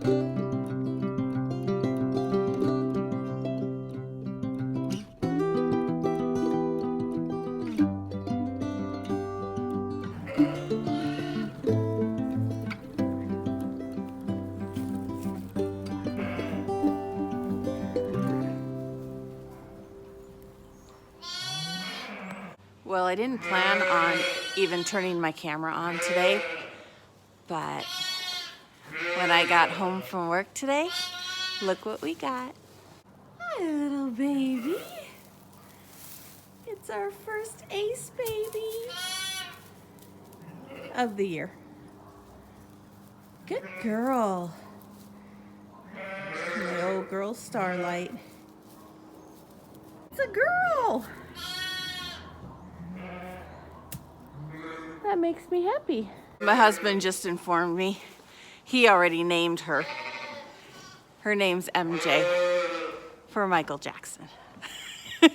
Well, I didn't plan on even turning my camera on today, but when I got home from work today, look what we got. Hi, little baby. It's our first ace baby of the year. Good girl. My old girl Starlight. It's a girl. That makes me happy. My husband just informed me he already named her. Her name's MJ for Michael Jackson. So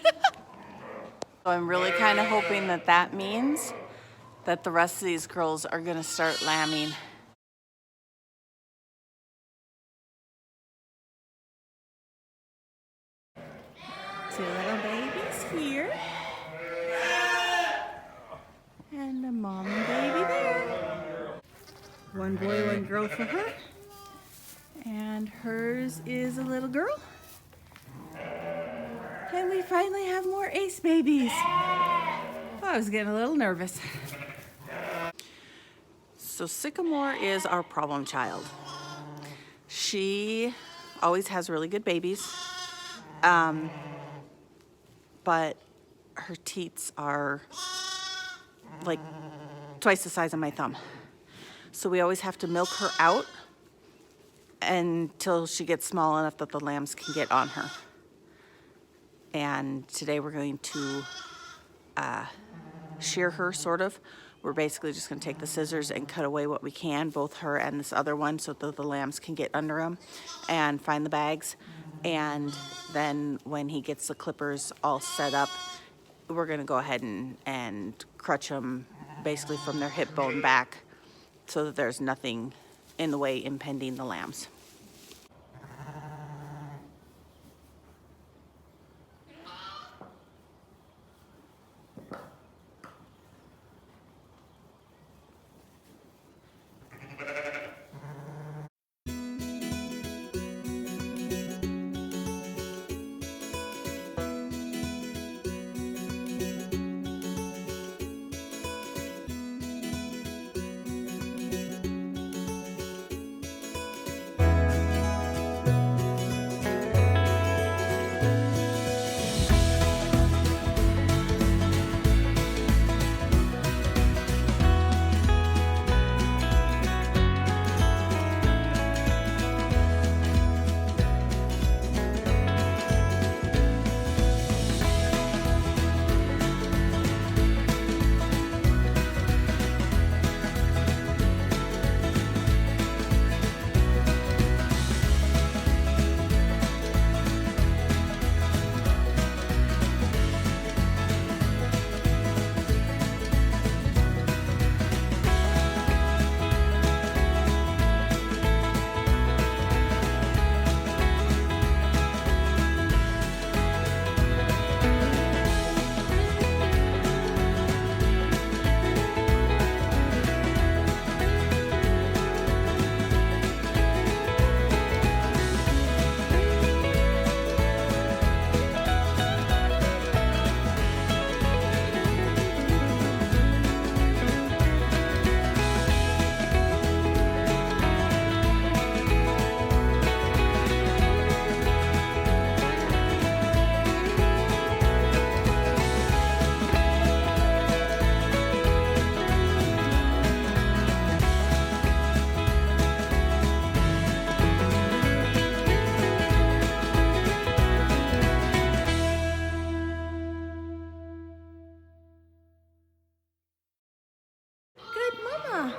I'm really kind of hoping that that means that the rest of these girls are gonna start lambing. Two little babies here. And a mom and baby there. One boy, one girl for her. And hers is a little girl. And we finally have more ace babies. I was getting a little nervous. So Sycamore is our problem child. She always has really good babies. But her teats are like twice the size of my thumb. So we always have to milk her out until she gets small enough that the lambs can get on her. And today we're going to shear her, sort of. We're basically just going to take the scissors and cut away what we can, both her and this other one, so that the lambs can get under them and find the bags. And then when he gets the clippers all set up, we're going to go ahead and crutch them basically from their hip bone back so that there's nothing in the way impeding the lambs.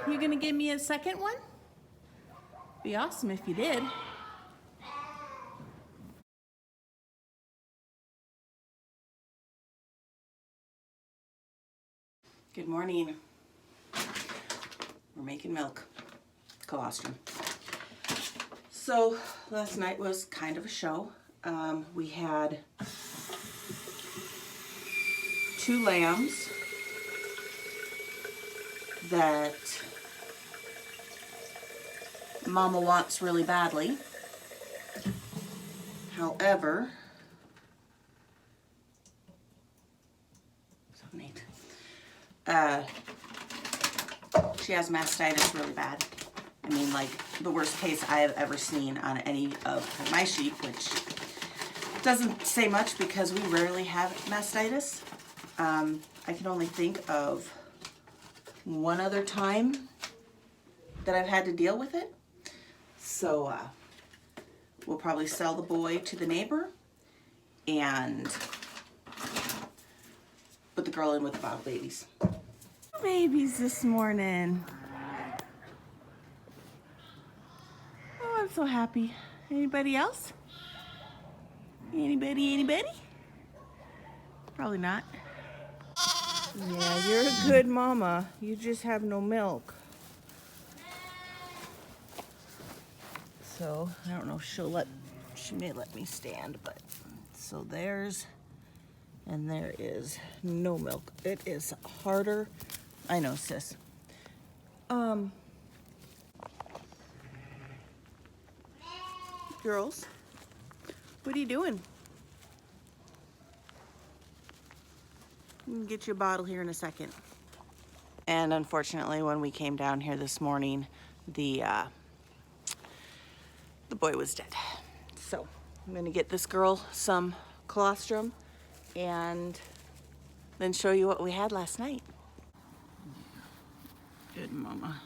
You gonna give me a second one? Be awesome if you did. Good morning. We're making milk, colostrum. So last night was kind of a show. We had 2 lambs that Mama wants really badly. However, she has mastitis really bad. I mean, like the worst case I have ever seen on any of my sheep, which doesn't say much because we rarely have mastitis. I can only think of one other time that I've had to deal with it. So we'll probably sell the boy to the neighbor and put the girl in with the bottle babies. Babies this morning. Oh, I'm so happy. Anybody else? Anybody? Probably not. Yeah, you're a good mama. You just have no milk. So, I don't know if she may let me stand, but so there's, and there is no milk. It is harder. I know, sis. Girls, what are you doing? We can get you a bottle here in a second. And unfortunately, when we came down here this morning, the boy was dead. So I'm gonna get this girl some colostrum and then show you what we had last night. Good mama.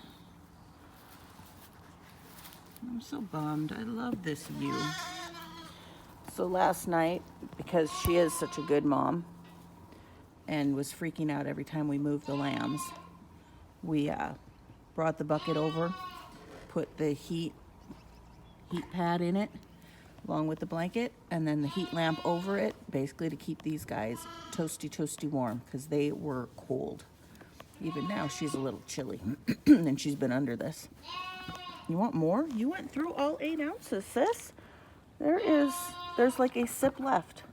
I'm so bummed. I love this view. So last night, because she is such a good mom and was freaking out every time we moved the lambs, we brought the bucket over, put the heat pad in it along with the blanket, and then the heat lamp over it, basically to keep these guys toasty warm because they were cold. Even now she's a little chilly and she's been under this. You want more? You went through all 8 ounces, sis. There's like a sip left.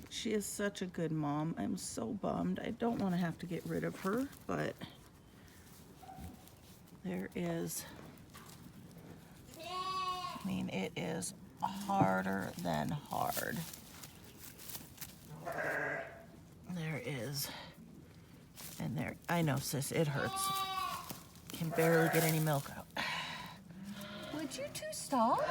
She is such a good mom. I'm so bummed. I don't want to have to get rid of her, but there is, I mean, it is harder than hard. There is, and there, I know, sis, it hurts. Can barely get any milk out. Would you two stop?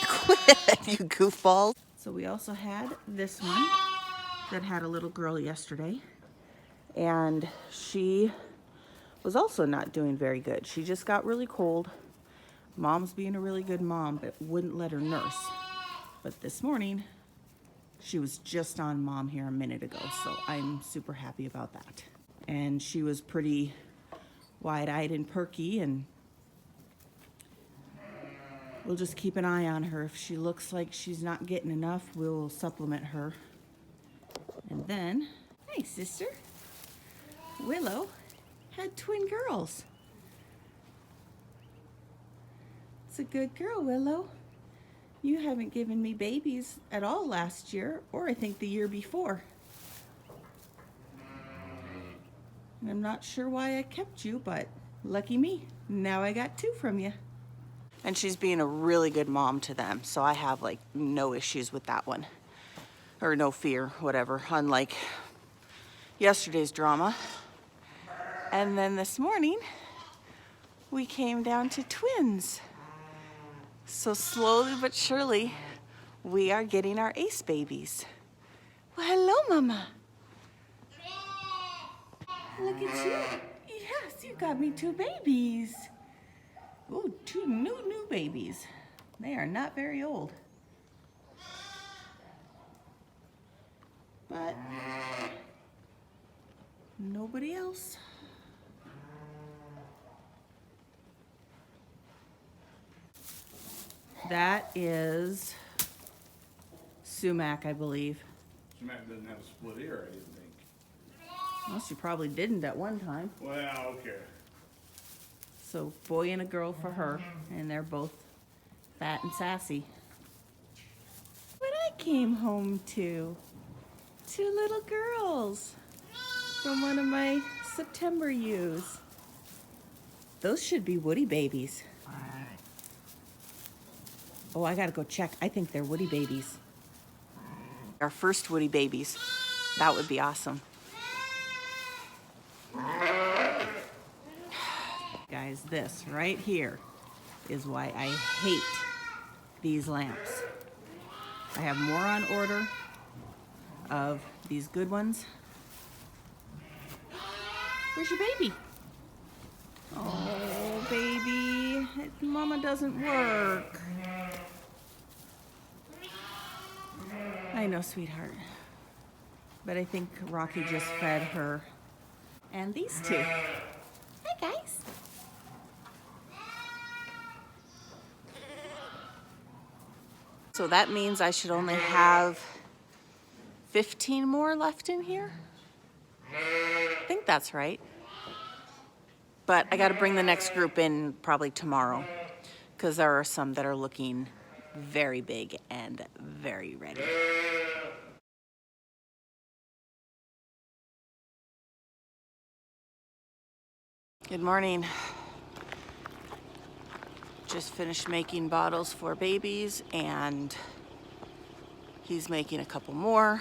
Quit, you goofball. So we also had this one that had a little girl yesterday, and she was also not doing very good. She just got really cold. Mom's being a really good mom, but wouldn't let her nurse. But this morning, she was just on mom here a minute ago, so I'm super happy about that. And she was pretty wide-eyed and perky, and we'll just keep an eye on her. If she looks like she's not getting enough, we'll supplement her. And then, hey sister, Willow had twin girls. It's a good girl, Willow. You haven't given me babies at all last year, or I think the year before. And I'm not sure why I kept you, but lucky me. Now I got 2 from you. And she's being a really good mom to them, so I have like no issues with that one. Or no fear, whatever, unlike yesterday's drama. And then this morning, we came down to twins. So slowly but surely, we are getting our ace babies. Well, hello, Mama. Look at you. Yes, you got me 2 babies. Ooh, 2 new babies. They are not very old. But nobody else. That is sumac, I believe. Sumac doesn't have a split ear, I didn't think. Well, she probably didn't at one time. Well, okay. So boy and a girl for her, and they're both fat and sassy. What I came home to, 2 little girls from one of my September ewes. Those should be Woody babies. Oh, I gotta go check. I think they're Woody babies. Our first Woody babies. That would be awesome. Guys, this right here is why I hate these lamps. I have more on order of these good ones. Where's your baby? Oh, baby, Mama doesn't work. I know, sweetheart. But I think Rocky just fed her and these 2. Hi, guys. So that means I should only have 15 more left in here? I think that's right. But I got to bring the next group in probably tomorrow because there are some that are looking very big and very ready. Good morning. Just finished making bottles for babies, and he's making a couple more.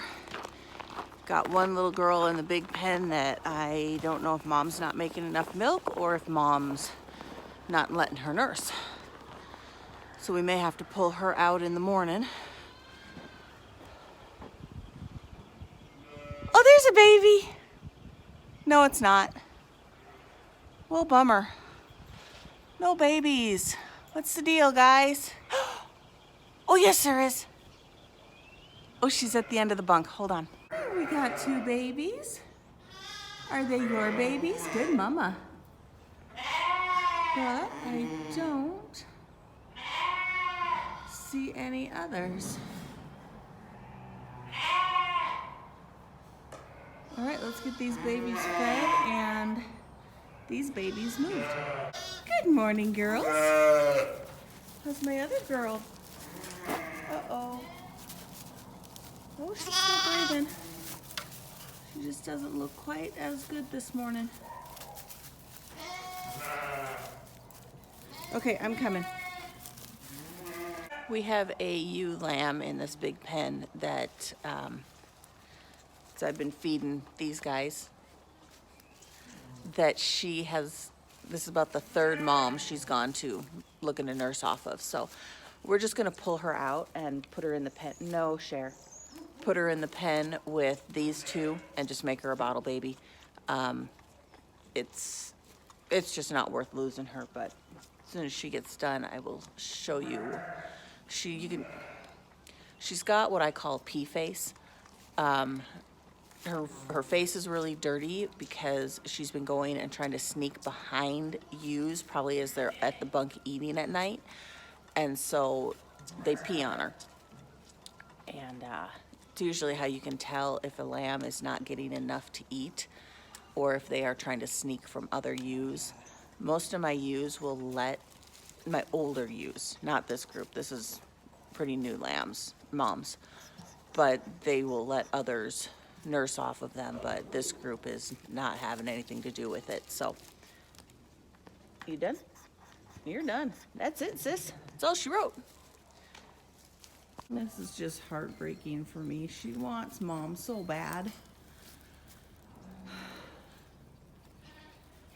Got one little girl in the big pen that I don't know if mom's not making enough milk or if mom's not letting her nurse. So we may have to pull her out in the morning. Oh, there's a baby. No, it's not. Well, bummer. No babies. What's the deal, guys? Oh, yes, there is. Oh, she's at the end of the bunk. Hold on. We got 2 babies. Are they your babies? Good mama. But I don't see any others. All right, let's get these babies fed and these babies moved. Good morning, girls. How's my other girl? Uh-oh. Oh, she's still breathing. She just doesn't look quite as good this morning. Okay, I'm coming. We have a ewe lamb in this big pen that I've been feeding these guys. That she has, this is about the 3rd mom she's gone to looking to nurse off of. So we're just gonna pull her out and put her in the pen. No, Cher. Put her in the pen with these 2 and just make her a bottle baby. It's just not worth losing her, but as soon as she gets done, I will show you. She's got what I call pea face. Her face is really dirty because she's been going and trying to sneak behind ewes, probably as they're at the bunk eating at night, and so they pee on her. And it's usually how you can tell if a lamb is not getting enough to eat or if they are trying to sneak from other ewes. Most of my ewes will let, my older ewes, not this group, this is pretty new lambs, moms, but they will let others nurse off of them, but this group is not having anything to do with it. So, you done? You're done. That's it, sis. That's all she wrote. This is just heartbreaking for me. She wants mom so bad.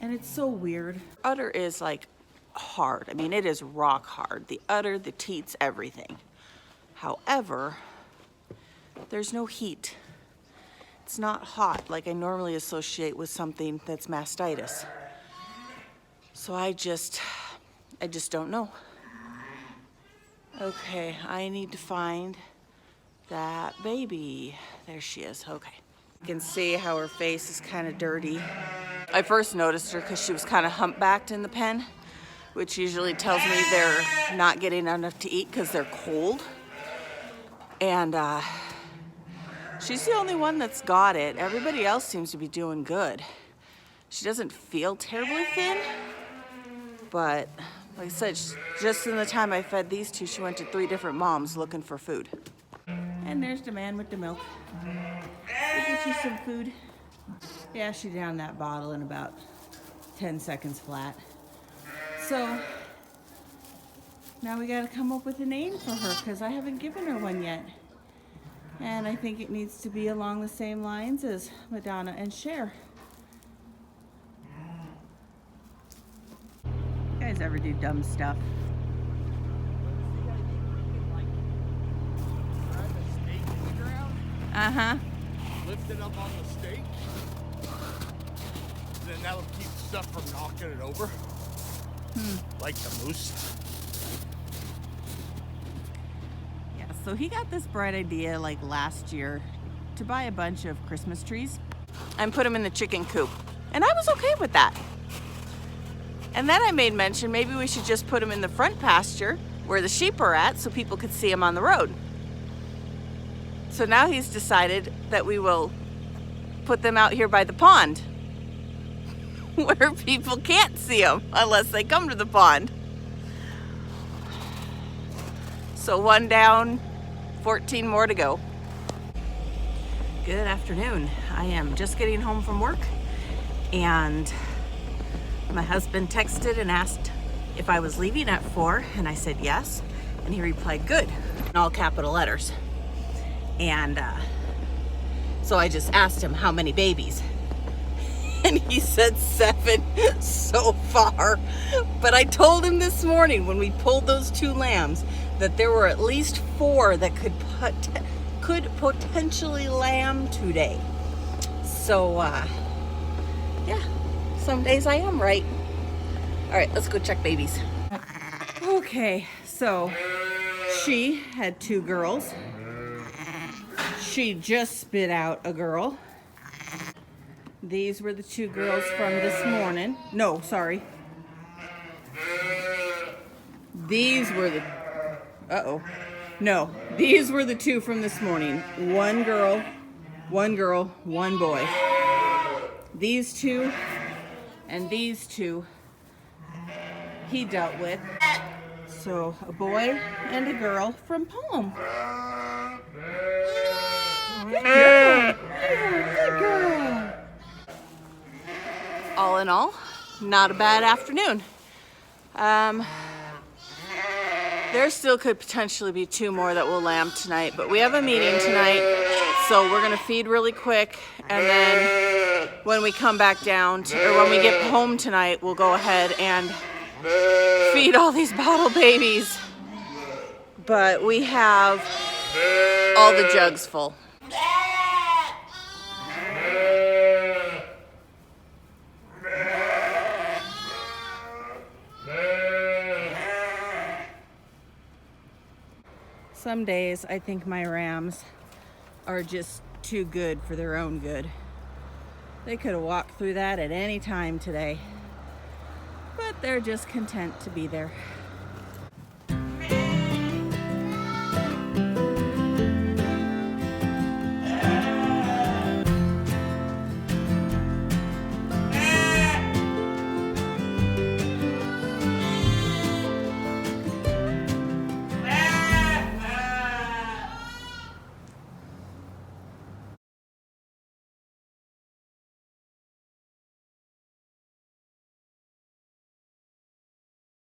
And it's so weird. Udder is like hard. I mean, it is rock hard. The udder, the teats, everything. However, there's no heat. It's not hot like I normally associate with something that's mastitis. So I just don't know. Okay, I need to find that baby. There she is, okay. You can see how her face is kind of dirty. I first noticed her because she was kind of humpbacked in the pen, which usually tells me they're not getting enough to eat because they're cold. And She's the only one that's got it. Everybody else seems to be doing good. She doesn't feel terribly thin, but like I said, just in the time I fed these two, she went to 3 different moms looking for food. And there's the man with the milk. We'll get you some food. Yeah, she downed that bottle in about 10 seconds flat. So now we gotta come up with a name for her because I haven't given her one yet. And I think it needs to be along the same lines as Madonna and Cher. You guys ever do dumb stuff? Uh-huh. Lift it up on the stake. Then that'll keep stuff from knocking it over. Like the moose. Yeah, so he got this bright idea like last year to buy a bunch of Christmas trees and put them in the chicken coop. And I was okay with that. And then I made mention maybe we should just put them in the front pasture where the sheep are at so people could see them on the road. So now he's decided that we will put them out here by the pond where people can't see them unless they come to the pond. So 1 down, 14 more to go. Good afternoon. I am just getting home from work and my husband texted and asked if I was leaving at 4 and I said yes, and he replied good in all capital letters. And so I just asked him how many babies. And he said 7 so far. But I told him this morning when we pulled those 2 lambs that there were at least 4 that could potentially lamb today. So yeah, some days I am right. All right, let's go check babies. Okay, so she had 2 girls. She just spit out a girl. These were the 2 girls from this morning. No, sorry. These were the... Uh-oh. No, these were the 2 from this morning. 1 girl, 1 boy. These 2 and these 2 he dealt with. So a boy and a girl from Palm. Good girl. Good girl. All in all, not a bad afternoon. There still could potentially be 2 more that will lamb tonight, but we have a meeting tonight, so we're gonna feed really quick, and then when we come back down, or when we get home tonight, we'll go ahead and feed all these bottle babies. But we have all the jugs full. Some days I think my rams are just too good for their own good. They could have walked through that at any time today, but they're just content to be there.